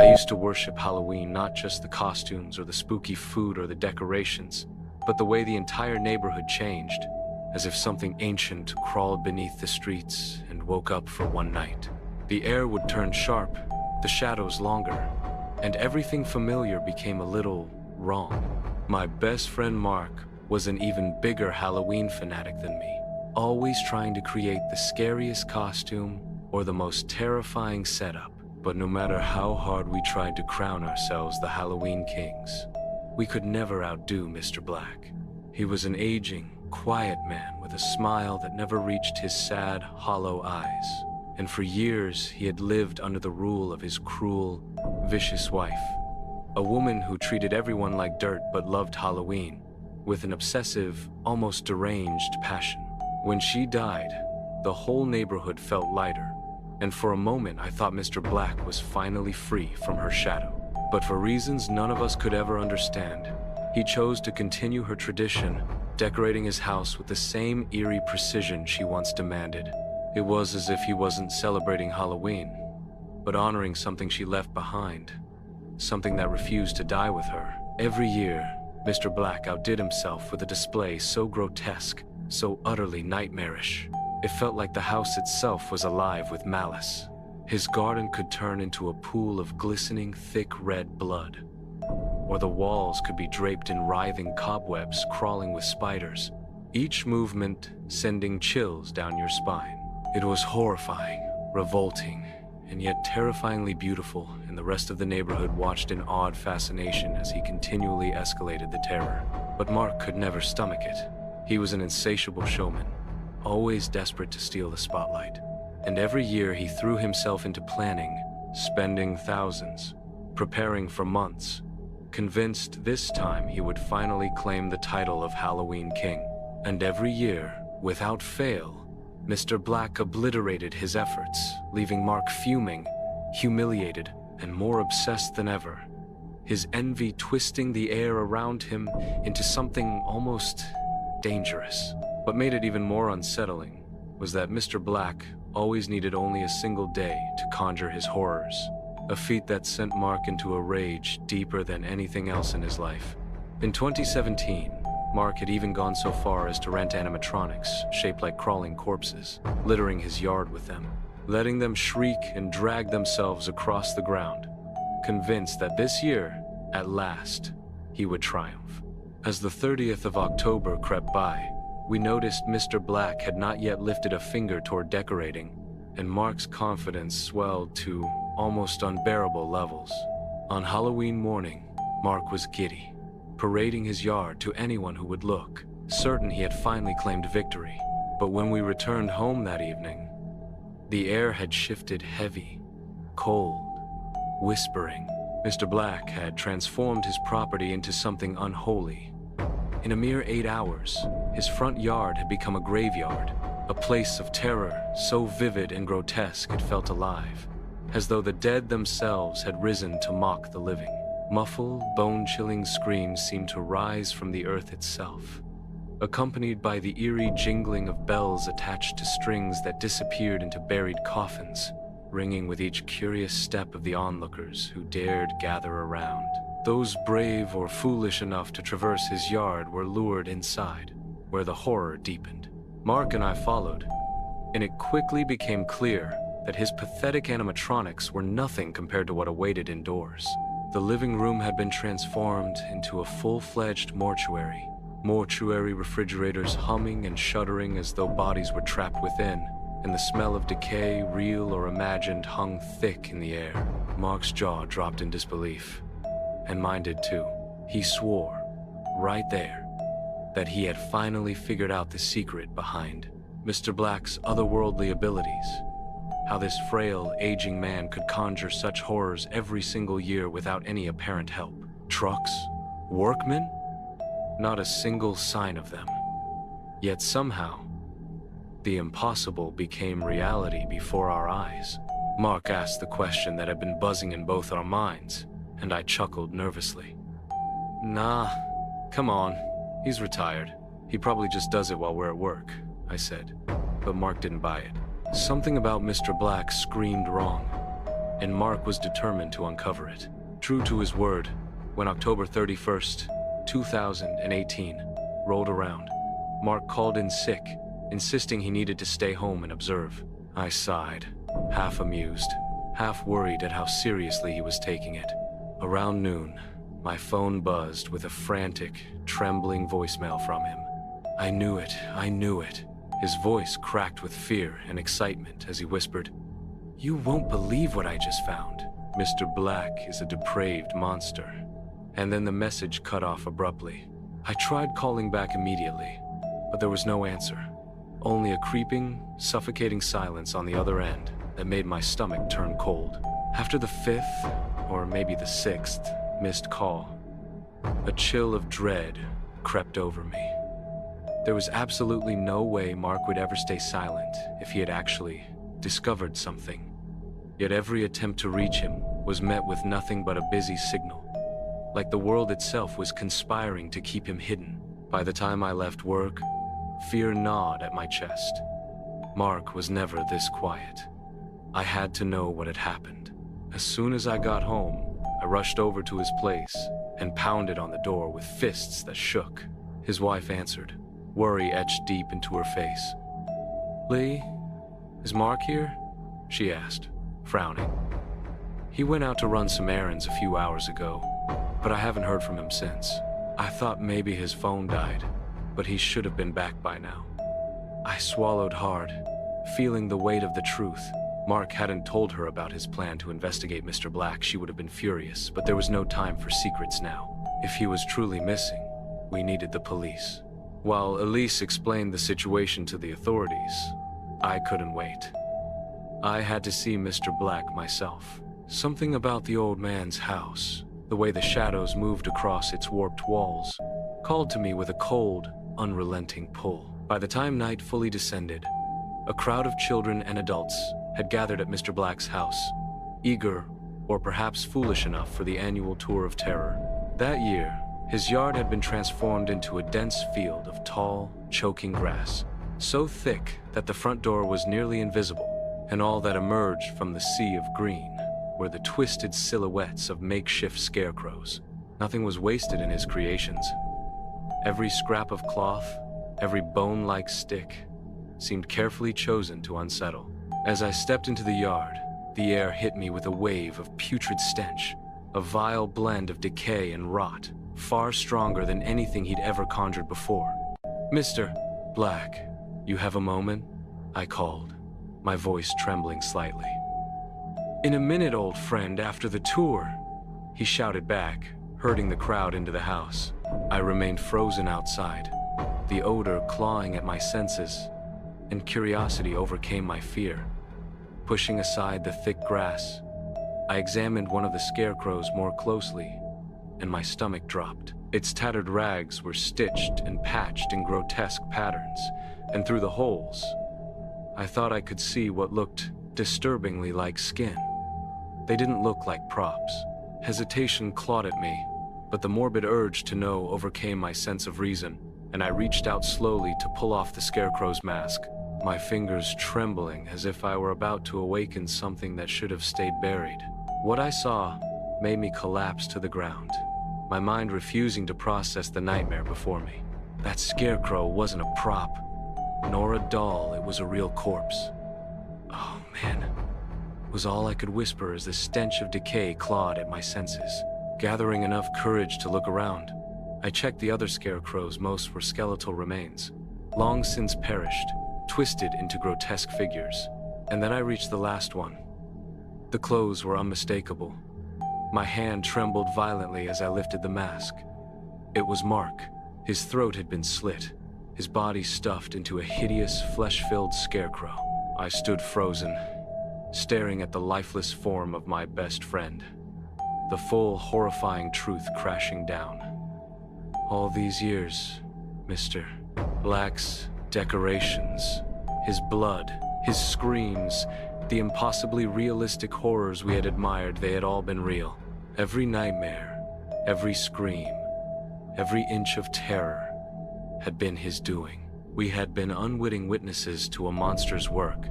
I used to worship Halloween, not just the costumes or the spooky food or the decorations, but the way the entire neighborhood changed, as if something ancient crawled beneath the streets and woke up for one night. The air would turn sharp, the shadows longer, and everything familiar became a little wrong. My best friend Mark was an even bigger Halloween fanatic than me, always trying to create the scariest costume or the most terrifying setup. But no matter how hard we tried to crown ourselves the Halloween kings, we could never outdo Mr. Black. He was an aging, quiet man with a smile that never reached his sad, hollow eyes. And for years, he had lived under the rule of his cruel, vicious wife, a woman who treated everyone like dirt but loved Halloween with an obsessive, almost deranged passion. When she died, the whole neighborhood felt lighter, and for a moment I thought Mr. Black was finally free from her shadow. But for reasons none of us could ever understand, he chose to continue her tradition, decorating his house with the same eerie precision she once demanded. It was as if he wasn't celebrating Halloween, but honoring something she left behind, something that refused to die with her. Every year, Mr. Black outdid himself with a display so grotesque, so utterly nightmarish. It felt like the house itself was alive with malice. His garden could turn into a pool of glistening, thick red blood, or the walls could be draped in writhing cobwebs crawling with spiders, each movement sending chills down your spine. It was horrifying, revolting, and yet terrifyingly beautiful, and the rest of the neighborhood watched in awed fascination as he continually escalated the terror. But Mark could never stomach it. He was an insatiable showman, always desperate to steal the spotlight. And every year he threw himself into planning, spending thousands, preparing for months, convinced this time he would finally claim the title of Halloween King. And every year, without fail, Mr. Black obliterated his efforts, leaving Mark fuming, humiliated, and more obsessed than ever. His envy twisting the air around him into something almost dangerous. What made it even more unsettling was that Mr. Black always needed only a single day to conjure his horrors, a feat that sent Mark into a rage deeper than anything else in his life. In 2017, Mark had even gone so far as to rent animatronics shaped like crawling corpses, littering his yard with them, letting them shriek and drag themselves across the ground, convinced that this year, at last, he would triumph. As the 30th of October crept by, we noticed Mr. Black had not yet lifted a finger toward decorating, and Mark's confidence swelled to almost unbearable levels. On Halloween morning, Mark was giddy, parading his yard to anyone who would look, certain he had finally claimed victory. But when we returned home that evening, the air had shifted heavy, cold, whispering. Mr. Black had transformed his property into something unholy. In a mere 8 hours, his front yard had become a graveyard, a place of terror so vivid and grotesque it felt alive, as though the dead themselves had risen to mock the living. Muffled, bone-chilling screams seemed to rise from the earth itself, accompanied by the eerie jingling of bells attached to strings that disappeared into buried coffins, ringing with each curious step of the onlookers who dared gather around. Those brave or foolish enough to traverse his yard were lured inside, where the horror deepened. Mark and I followed, and it quickly became clear that his pathetic animatronics were nothing compared to what awaited indoors. The living room had been transformed into a full-fledged mortuary. Mortuary refrigerators humming and shuddering as though bodies were trapped within, and the smell of decay, real or imagined, hung thick in the air. Mark's jaw dropped in disbelief, and mine did too. He swore, right there, that he had finally figured out the secret behind Mr. Black's otherworldly abilities. How this frail, aging man could conjure such horrors every single year without any apparent help. Trucks? Workmen? Not a single sign of them. Yet somehow, the impossible became reality before our eyes. Mark asked the question that had been buzzing in both our minds, and I chuckled nervously. Nah, come on, he's retired. He probably just does it while we're at work, I said, but Mark didn't buy it. Something about Mr. Black screamed wrong, and Mark was determined to uncover it. True to his word, when October 31st, 2018 rolled around, Mark called in sick, insisting he needed to stay home and observe. I sighed, half amused, half worried at how seriously he was taking it. Around noon, my phone buzzed with a frantic, trembling voicemail from him. I knew it. His voice cracked with fear and excitement as he whispered, "You won't believe what I just found. Mr. Black is a depraved monster." And then the message cut off abruptly. I tried calling back immediately, but there was no answer. Only a creeping, suffocating silence on the other end that made my stomach turn cold. After the fifth, or maybe the sixth, missed call, a chill of dread crept over me. There was absolutely no way Mark would ever stay silent if he had actually discovered something. Yet every attempt to reach him was met with nothing but a busy signal, like the world itself was conspiring to keep him hidden. By the time I left work, fear gnawed at my chest. Mark was never this quiet. I had to know what had happened. As soon as I got home, I rushed over to his place and pounded on the door with fists that shook. His wife answered, worry etched deep into her face. "Lee, is Mark here?" she asked, frowning. "He went out to run some errands a few hours ago, but I haven't heard from him since. I thought maybe his phone died, but he should have been back by now." I swallowed hard, feeling the weight of the truth. Mark hadn't told her about his plan to investigate Mr. Black. She would have been furious, but there was no time for secrets now. If he was truly missing, we needed the police. While Elise explained the situation to the authorities, I couldn't wait. I had to see Mr. Black myself. Something about the old man's house, the way the shadows moved across its warped walls, called to me with a cold, unrelenting pull. By the time night fully descended, a crowd of children and adults had gathered at Mr. Black's house, eager, or perhaps foolish enough for the annual Tour of Terror. That year, his yard had been transformed into a dense field of tall, choking grass, so thick that the front door was nearly invisible, and all that emerged from the sea of green were the twisted silhouettes of makeshift scarecrows. Nothing was wasted in his creations. Every scrap of cloth, every bone-like stick, seemed carefully chosen to unsettle. As I stepped into the yard, the air hit me with a wave of putrid stench, a vile blend of decay and rot, far stronger than anything he'd ever conjured before. "Mr. Black, you have a moment?" I called, my voice trembling slightly. "In a minute, old friend, after the tour," he shouted back, herding the crowd into the house. I remained frozen outside, the odor clawing at my senses, and curiosity overcame my fear. Pushing aside the thick grass, I examined one of the scarecrows more closely, and my stomach dropped. Its tattered rags were stitched and patched in grotesque patterns, and through the holes, I thought I could see what looked disturbingly like skin. They didn't look like props. Hesitation clawed at me, but the morbid urge to know overcame my sense of reason, and I reached out slowly to pull off the scarecrow's mask, my fingers trembling as if I were about to awaken something that should have stayed buried. What I saw made me collapse to the ground, my mind refusing to process the nightmare before me. That scarecrow wasn't a prop, nor a doll, it was a real corpse. "Oh man," was all I could whisper as the stench of decay clawed at my senses. Gathering enough courage to look around, I checked the other scarecrows. Most were skeletal remains, long since perished, twisted into grotesque figures. And then I reached the last one. The clothes were unmistakable. My hand trembled violently as I lifted the mask. It was Mark. His throat had been slit, his body stuffed into a hideous, flesh-filled scarecrow. I stood frozen, staring at the lifeless form of my best friend, the full, horrifying truth crashing down. All these years, Mr. Black's decorations, his blood, his screams, the impossibly realistic horrors we had admired, they had all been real. Every nightmare, every scream, every inch of terror had been his doing. We had been unwitting witnesses to a monster's work,